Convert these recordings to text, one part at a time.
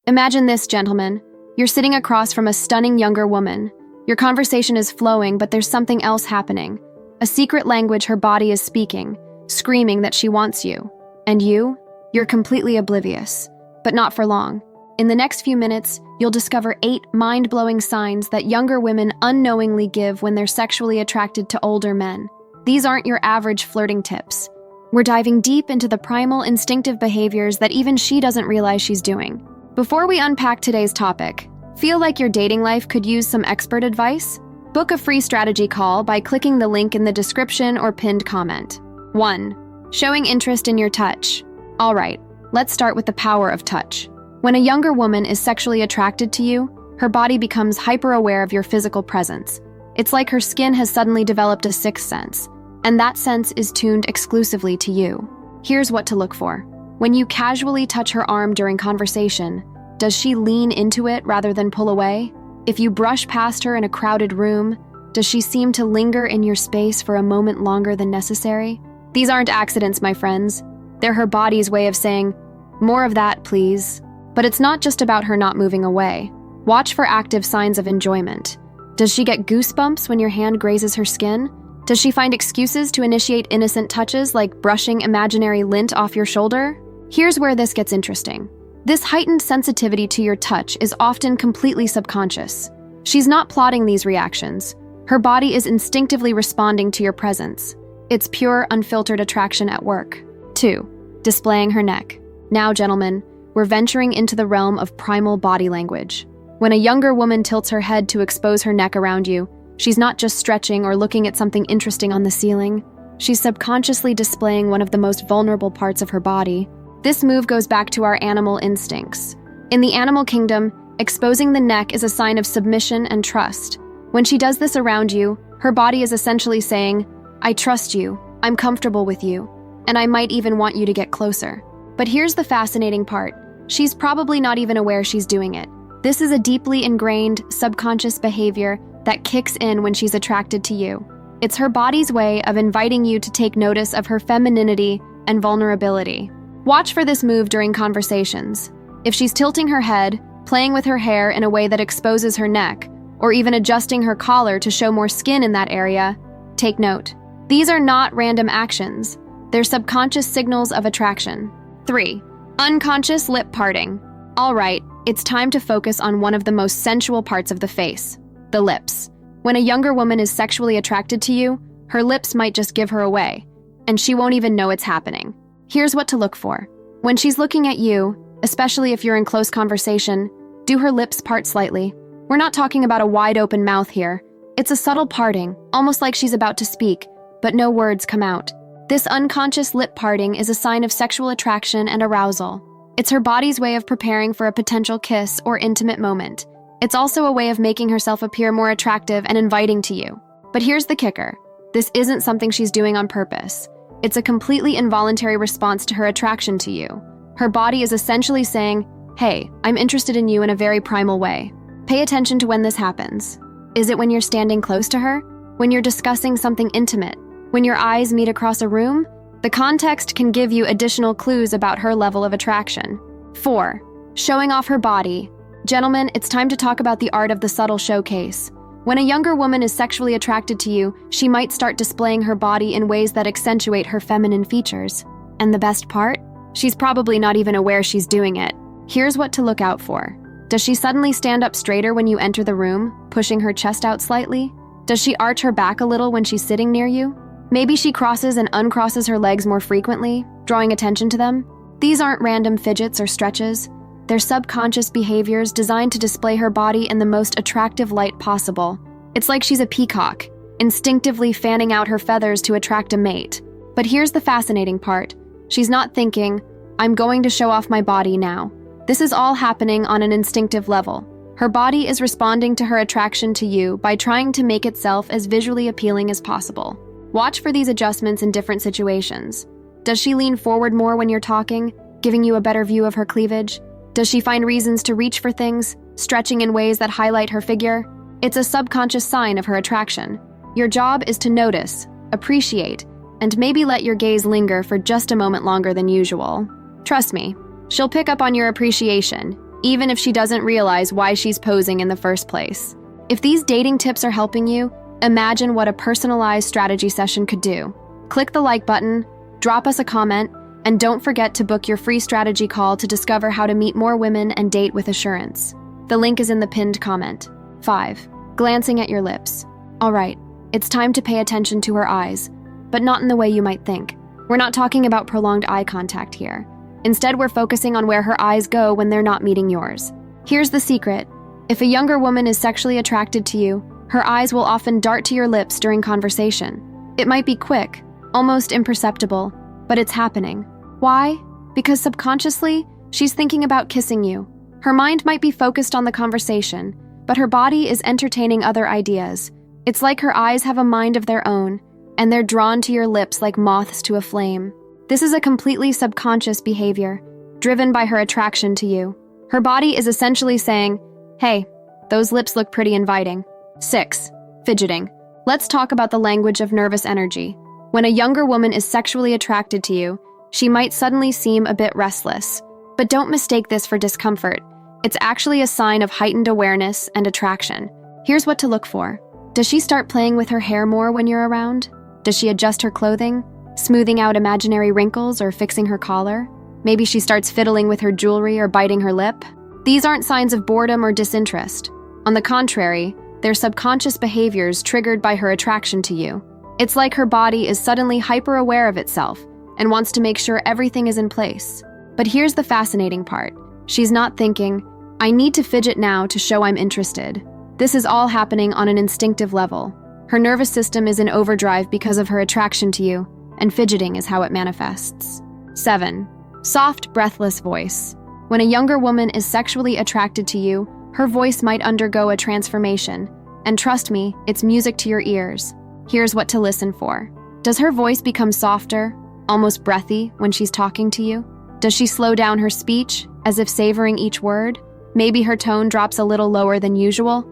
Imagine this, gentlemen. You're sitting across from a stunning younger woman. Your conversation is flowing, but there's something else happening. A secret language her body is speaking, screaming that she wants you. And you're completely oblivious. But not for long. In the next few minutes, you'll discover 8 mind-blowing signs that younger women unknowingly give when they're sexually attracted to older men. These aren't your average flirting tips. We're diving deep into the primal, instinctive behaviors that even she doesn't realize she's doing. Before we unpack today's topic, feel like your dating life could use some expert advice? Book a free strategy call by clicking the link in the description or pinned comment. 1. Showing interest in your touch. All right, let's start with the power of touch. When a younger woman is sexually attracted to you, her body becomes hyper-aware of your physical presence. It's like her skin has suddenly developed a sixth sense, and that sense is tuned exclusively to you. Here's what to look for. When you casually touch her arm during conversation, does she lean into it rather than pull away? If you brush past her in a crowded room, does she seem to linger in your space for a moment longer than necessary? These aren't accidents, my friends. They're her body's way of saying, "More of that, please." But it's not just about her not moving away. Watch for active signs of enjoyment. Does she get goosebumps when your hand grazes her skin? Does she find excuses to initiate innocent touches like brushing imaginary lint off your shoulder? Here's where this gets interesting. This heightened sensitivity to your touch is often completely subconscious. She's not plotting these reactions. Her body is instinctively responding to your presence. It's pure, unfiltered attraction at work. 2. Displaying her neck. Now, gentlemen, we're venturing into the realm of primal body language. When a younger woman tilts her head to expose her neck around you, she's not just stretching or looking at something interesting on the ceiling. She's subconsciously displaying one of the most vulnerable parts of her body. This move goes back to our animal instincts. In the animal kingdom, exposing the neck is a sign of submission and trust. When she does this around you, her body is essentially saying, "I trust you, I'm comfortable with you, and I might even want you to get closer." But here's the fascinating part. She's probably not even aware she's doing it. This is a deeply ingrained, subconscious behavior that kicks in when she's attracted to you. It's her body's way of inviting you to take notice of her femininity and vulnerability. Watch for this move during conversations. If she's tilting her head, playing with her hair in a way that exposes her neck, or even adjusting her collar to show more skin in that area, take note. These are not random actions. They're subconscious signals of attraction. 3. Unconscious lip parting. All right, it's time to focus on one of the most sensual parts of the face, the lips. When a younger woman is sexually attracted to you, her lips might just give her away, and she won't even know it's happening. Here's what to look for. When she's looking at you, especially if you're in close conversation, do her lips part slightly. We're not talking about a wide open mouth here. It's a subtle parting, almost like she's about to speak, but no words come out. This unconscious lip parting is a sign of sexual attraction and arousal. It's her body's way of preparing for a potential kiss or intimate moment. It's also a way of making herself appear more attractive and inviting to you. But here's the kicker. This isn't something she's doing on purpose. It's a completely involuntary response to her attraction to you. Her body is essentially saying, "Hey, I'm interested in you in a very primal way." Pay attention to when this happens. Is it when you're standing close to her? When you're discussing something intimate? When your eyes meet across a room? The context can give you additional clues about her level of attraction. 4. Showing off her body. Gentlemen, it's time to talk about the art of the subtle showcase. When a younger woman is sexually attracted to you, she might start displaying her body in ways that accentuate her feminine features. And the best part? She's probably not even aware she's doing it. Here's what to look out for. Does she suddenly stand up straighter when you enter the room, pushing her chest out slightly? Does she arch her back a little when she's sitting near you? Maybe she crosses and uncrosses her legs more frequently, drawing attention to them. These aren't random fidgets or stretches. They're subconscious behaviors designed to display her body in the most attractive light possible. It's like she's a peacock, instinctively fanning out her feathers to attract a mate. But here's the fascinating part. She's not thinking, "I'm going to show off my body now." This is all happening on an instinctive level. Her body is responding to her attraction to you by trying to make itself as visually appealing as possible. Watch for these adjustments in different situations. Does she lean forward more when you're talking, giving you a better view of her cleavage? Does she find reasons to reach for things, stretching in ways that highlight her figure? It's a subconscious sign of her attraction. Your job is to notice, appreciate, and maybe let your gaze linger for just a moment longer than usual. Trust me, she'll pick up on your appreciation, even if she doesn't realize why she's posing in the first place. If these dating tips are helping you, imagine what a personalized strategy session could do. Click the like button, drop us a comment, and don't forget to book your free strategy call to discover how to meet more women and date with assurance. The link is in the pinned comment. 5. Glancing at your lips. All right, it's time to pay attention to her eyes, but not in the way you might think. We're not talking about prolonged eye contact here. Instead, we're focusing on where her eyes go when they're not meeting yours. Here's the secret. If a younger woman is sexually attracted to you, her eyes will often dart to your lips during conversation. It might be quick, almost imperceptible, but it's happening. Why? Because subconsciously, she's thinking about kissing you. Her mind might be focused on the conversation, but her body is entertaining other ideas. It's like her eyes have a mind of their own, and they're drawn to your lips like moths to a flame. This is a completely subconscious behavior, driven by her attraction to you. Her body is essentially saying, hey, those lips look pretty inviting. 6. Fidgeting. Let's talk about the language of nervous energy. When a younger woman is sexually attracted to you, she might suddenly seem a bit restless. But don't mistake this for discomfort. It's actually a sign of heightened awareness and attraction. Here's what to look for. Does she start playing with her hair more when you're around? Does she adjust her clothing, smoothing out imaginary wrinkles or fixing her collar? Maybe she starts fiddling with her jewelry or biting her lip. These aren't signs of boredom or disinterest. On the contrary, they're subconscious behaviors triggered by her attraction to you. It's like her body is suddenly hyper-aware of itself and wants to make sure everything is in place. But here's the fascinating part. She's not thinking, I need to fidget now to show I'm interested. This is all happening on an instinctive level. Her nervous system is in overdrive because of her attraction to you, and fidgeting is how it manifests. 7. Soft, breathless voice. When a younger woman is sexually attracted to you, her voice might undergo a transformation, and trust me, it's music to your ears. Here's what to listen for. Does her voice become softer, almost breathy, when she's talking to you? Does she slow down her speech, as if savoring each word? Maybe her tone drops a little lower than usual?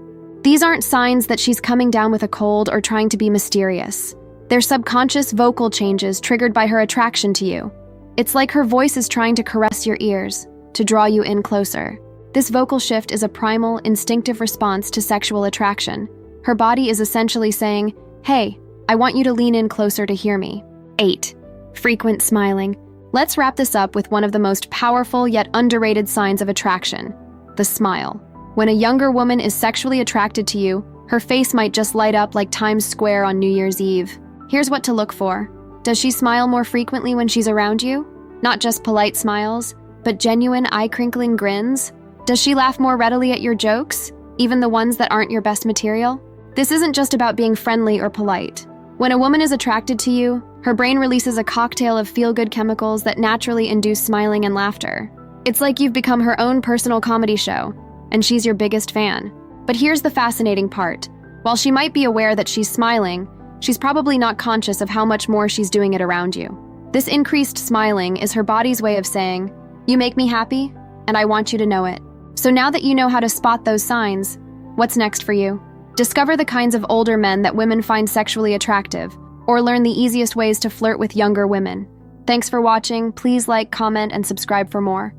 These aren't signs that she's coming down with a cold or trying to be mysterious. They're subconscious vocal changes triggered by her attraction to you. It's like her voice is trying to caress your ears, to draw you in closer. This vocal shift is a primal, instinctive response to sexual attraction. Her body is essentially saying, hey, I want you to lean in closer to hear me. 8. Frequent smiling. Let's wrap this up with one of the most powerful yet underrated signs of attraction, the smile. When a younger woman is sexually attracted to you, her face might just light up like Times Square on New Year's Eve. Here's what to look for. Does she smile more frequently when she's around you? Not just polite smiles, but genuine eye-crinkling grins? Does she laugh more readily at your jokes, even the ones that aren't your best material? This isn't just about being friendly or polite. When a woman is attracted to you, her brain releases a cocktail of feel-good chemicals that naturally induce smiling and laughter. It's like you've become her own personal comedy show, and she's your biggest fan. But here's the fascinating part. While she might be aware that she's smiling, she's probably not conscious of how much more she's doing it around you. This increased smiling is her body's way of saying, you make me happy, and I want you to know it. So now that you know how to spot those signs, what's next for you? Discover the kinds of older men that women find sexually attractive, or learn the easiest ways to flirt with younger women. Thanks for watching. Please like, comment, and subscribe for more.